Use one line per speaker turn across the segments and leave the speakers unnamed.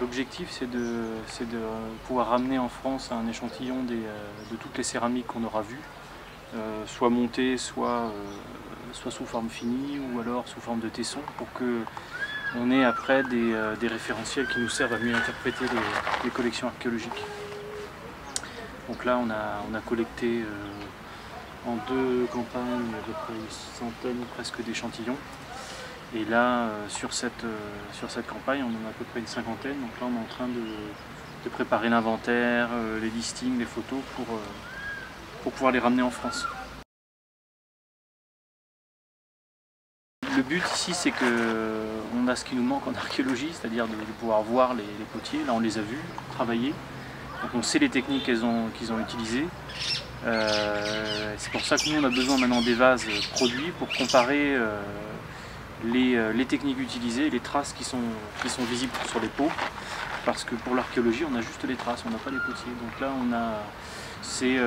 L'objectif, c'est de pouvoir ramener en France un échantillon de toutes les céramiques qu'on aura vues, soit montées, soit sous forme finie, ou alors sous forme de tessons, pour qu'on ait après des référentiels qui nous servent à mieux interpréter les collections archéologiques. Donc là, on a collecté en 2 campagnes à peu près une centaine presque d'échantillons. Et là, sur cette campagne, on en a à peu près une cinquantaine. Donc là, on est en train de préparer l'inventaire, les listings, les photos pour pouvoir les ramener en France. Le but ici, c'est qu'on a ce qui nous manque en archéologie, c'est-à-dire de pouvoir voir les potiers. Là, on les a vus, travailler. Donc on sait les techniques qu'ils ont utilisées. C'est pour ça que nous, on a besoin maintenant des vases produits pour comparer les techniques utilisées et les traces qui sont visibles sur les pots, parce que pour l'archéologie on a juste les traces, on n'a pas les potiers. Donc là c'est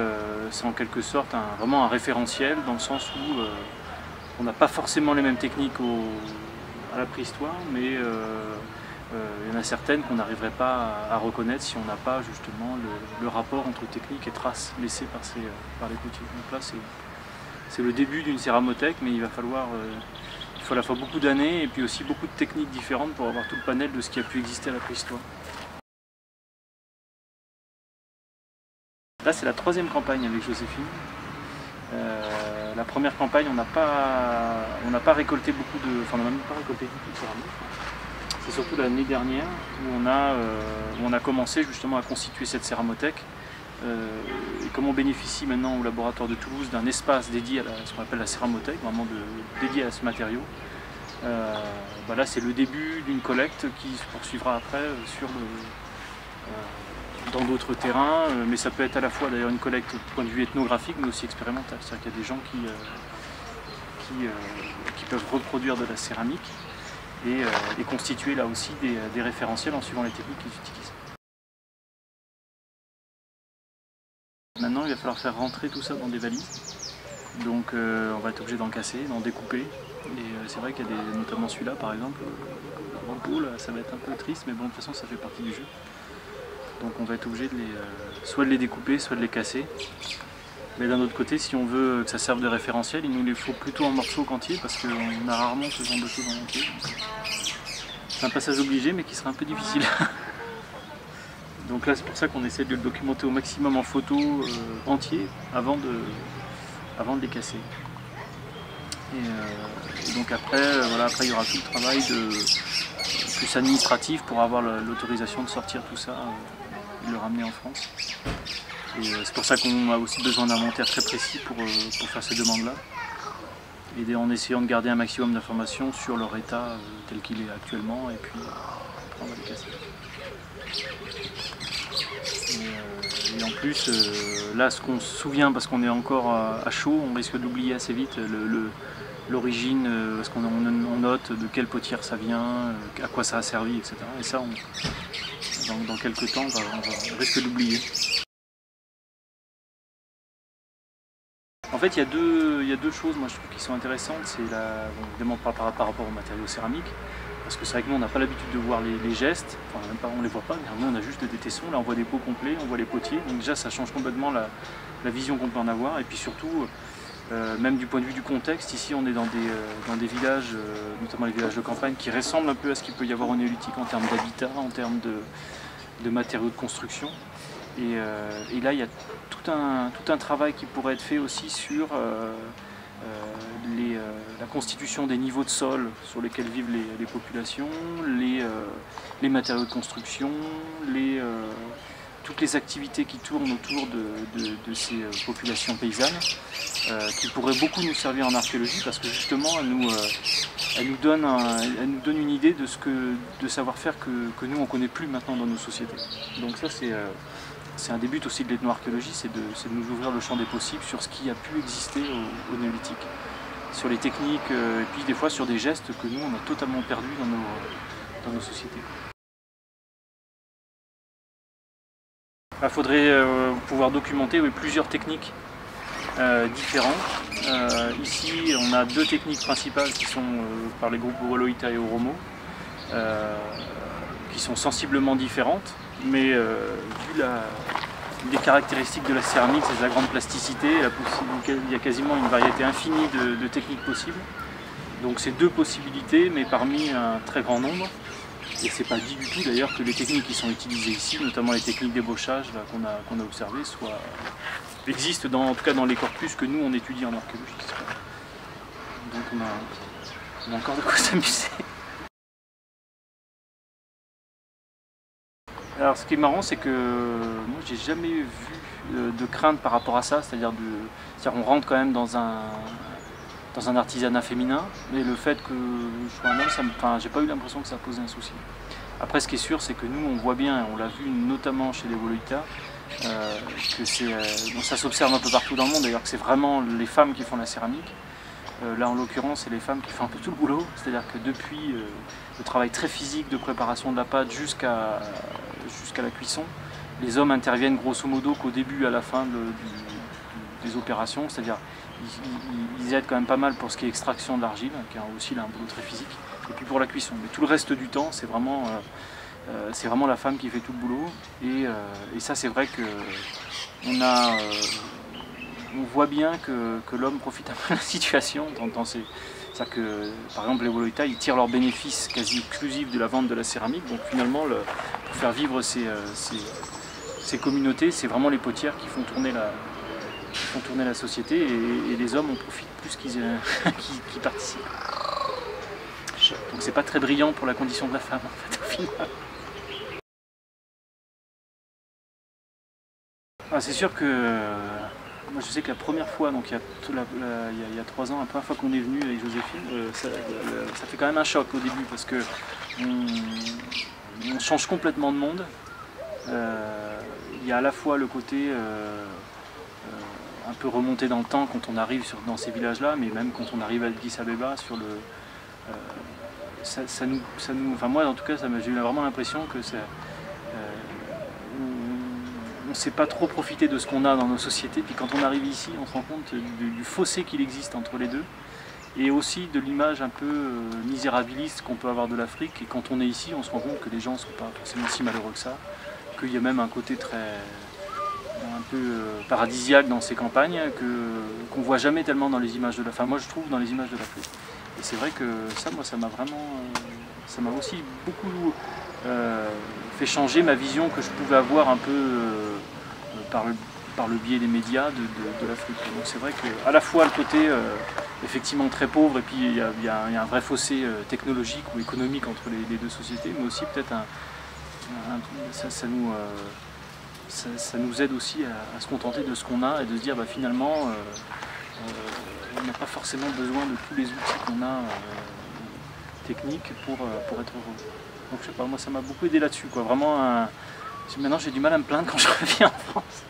en quelque sorte vraiment un référentiel, dans le sens où on n'a pas forcément les mêmes techniques à la préhistoire, mais il y en a certaines qu'on n'arriverait pas à reconnaître si on n'a pas justement le rapport entre technique et traces laissées par les potiers. Donc là c'est le début d'une céramothèque, mais il va falloir à la fois beaucoup d'années et puis aussi beaucoup de techniques différentes pour avoir tout le panel de ce qui a pu exister à la préhistoire. Là, c'est la 3e campagne avec Joséphine. La première campagne, on n'a pas récolté beaucoup de... Enfin, on n'a même pas récolté beaucoup de céramique. C'est surtout l'année dernière où on a commencé justement à constituer cette céramothèque. Et comme on bénéficie maintenant au laboratoire de Toulouse d'un espace dédié à ce qu'on appelle la céramothèque, vraiment dédié à ce matériau, là c'est le début d'une collecte qui se poursuivra après dans d'autres terrains, mais ça peut être à la fois d'ailleurs une collecte du point de vue ethnographique mais aussi expérimentale, c'est-à-dire qu'il y a des gens qui peuvent reproduire de la céramique et constituer là aussi des référentiels en suivant les techniques qu'ils utilisent. Maintenant, il va falloir faire rentrer tout ça dans des valises. Donc on va être obligé d'en casser, d'en découper. Et c'est vrai qu'il y a notamment celui-là par exemple, le grand pot, là, ça va être un peu triste, mais bon, de toute façon ça fait partie du jeu. Donc on va être obligé soit de les découper, soit de les casser. Mais d'un autre côté, si on veut que ça serve de référentiel, il nous les faut plutôt en morceaux qu'entiers, parce qu'on a rarement ce genre de choses en entier. C'est un passage obligé, mais qui sera un peu difficile. Donc là, c'est pour ça qu'on essaie de le documenter au maximum en photo entier avant de les casser. Et donc après, après il y aura tout le travail plus administratif pour avoir l'autorisation de sortir tout ça et de le ramener en France. Et c'est pour ça qu'on a aussi besoin d'un inventaire très précis pour faire ces demandes-là. Et en essayant de garder un maximum d'informations sur leur état tel qu'il est actuellement, et puis après on va les casser. Et en plus, là, ce qu'on se souvient, parce qu'on est encore à chaud, on risque d'oublier assez vite l'origine, parce qu'on note de quelle potière ça vient, à quoi ça a servi, etc. Et ça, dans quelques temps, on risque d'oublier. En fait, il y a deux choses, moi je trouve, qui sont intéressantes. C'est évidemment par rapport aux matériaux céramiques. Parce que c'est vrai que nous on n'a pas l'habitude de voir les gestes, enfin même pas, on les voit pas, mais nous on a juste des tessons, là on voit des pots complets, on voit les potiers, donc déjà ça change complètement la vision qu'on peut en avoir, et puis surtout, même du point de vue du contexte, ici on est dans des villages, notamment les villages de campagne, qui ressemblent un peu à ce qu'il peut y avoir au néolithique en termes d'habitat, en termes de matériaux de construction, et là il y a tout un travail qui pourrait être fait aussi sur la constitution des niveaux de sol sur lesquels vivent les populations, les matériaux de construction, toutes les activités qui tournent autour de ces populations paysannes, qui pourraient beaucoup nous servir en archéologie, parce que justement elle nous donne une idée de savoir-faire que nous on ne connaît plus maintenant dans nos sociétés. Donc ça c'est un des buts aussi de l'ethnoarchéologie, c'est de nous ouvrir le champ des possibles sur ce qui a pu exister au néolithique, sur les techniques et puis des fois sur des gestes que nous on a totalement perdus dans nos sociétés. Il faudrait pouvoir documenter plusieurs techniques différentes. Ici on a deux techniques principales qui sont par les groupes Oloita et Oromo. qui sont sensiblement différentes, mais vu les caractéristiques de la céramique, c'est la grande plasticité, il y a quasiment une variété infinie de techniques possibles. Donc c'est deux possibilités, mais parmi un très grand nombre. Et c'est pas dit du tout d'ailleurs que les techniques qui sont utilisées ici, notamment les techniques d'ébauchage qu'on a observées, existent en tout cas dans les corpus que nous on étudie en archéologie. Donc on a encore de quoi s'amuser. Alors ce qui est marrant, c'est que moi j'ai jamais vu de crainte par rapport à ça, c'est-à-dire on rentre quand même dans un artisanat féminin, mais le fait que je sois un homme, j'ai pas eu l'impression que ça posait un souci. Après ce qui est sûr, c'est que nous on voit bien, on l'a vu notamment chez les Woloita, que ça s'observe un peu partout dans le monde d'ailleurs, que c'est vraiment les femmes qui font la céramique. Là en l'occurrence c'est les femmes qui font un peu tout le boulot, c'est-à-dire que depuis le travail très physique de préparation de la pâte jusqu'à la cuisson, les hommes interviennent grosso modo qu'au début et à la fin des opérations, c'est-à-dire ils aident quand même pas mal pour ce qui est extraction de l'argile, qui a aussi là un boulot très physique, et puis pour la cuisson. Mais tout le reste du temps c'est vraiment la femme qui fait tout le boulot, et ça c'est vrai que on voit bien que l'homme profite un peu de la situation. C'est-à-dire que, par exemple, les Woloita, ils tirent leurs bénéfices quasi exclusifs de la vente de la céramique. Donc finalement, pour faire vivre ces communautés, c'est vraiment les potières qui font tourner la société, et les hommes en profitent plus qu'ils participent. Donc c'est pas très brillant pour la condition de la femme, en fait, au final. C'est sûr que moi je sais que la première fois, donc il y a 3 ans, la première fois qu'on est venu avec Joséphine, ça fait quand même un choc au début parce que on change complètement de monde. Il y a à la fois le côté un peu remonté dans le temps quand on arrive dans ces villages-là, mais même quand on arrive à Addis Abeba, enfin moi en tout cas, j'ai eu vraiment l'impression que on ne sait pas trop profiter de ce qu'on a dans nos sociétés, puis quand on arrive ici, on se rend compte du fossé qu'il existe entre les deux, et aussi de l'image un peu misérabiliste qu'on peut avoir de l'Afrique, et quand on est ici, on se rend compte que les gens ne sont pas forcément si malheureux que ça, qu'il y a même un côté un peu paradisiaque dans ces campagnes, qu'on ne voit jamais tellement dans les images de l'Afrique, enfin moi je trouve dans les images de l'Afrique. Et c'est vrai que ça, moi, ça m'a aussi beaucoup fait changer ma vision que je pouvais avoir un peu par le biais des médias de l'Afrique. Donc c'est vrai qu'à la fois le côté effectivement très pauvre, et puis il y a un vrai fossé technologique ou économique entre les deux sociétés, mais aussi peut-être ça nous aide aussi à se contenter de ce qu'on a et de se dire finalement on n'a pas forcément besoin de tous les outils qu'on a techniques pour être heureux. Donc je sais pas, moi ça m'a beaucoup aidé là-dessus, quoi. Vraiment, maintenant j'ai du mal à me plaindre quand je reviens en France.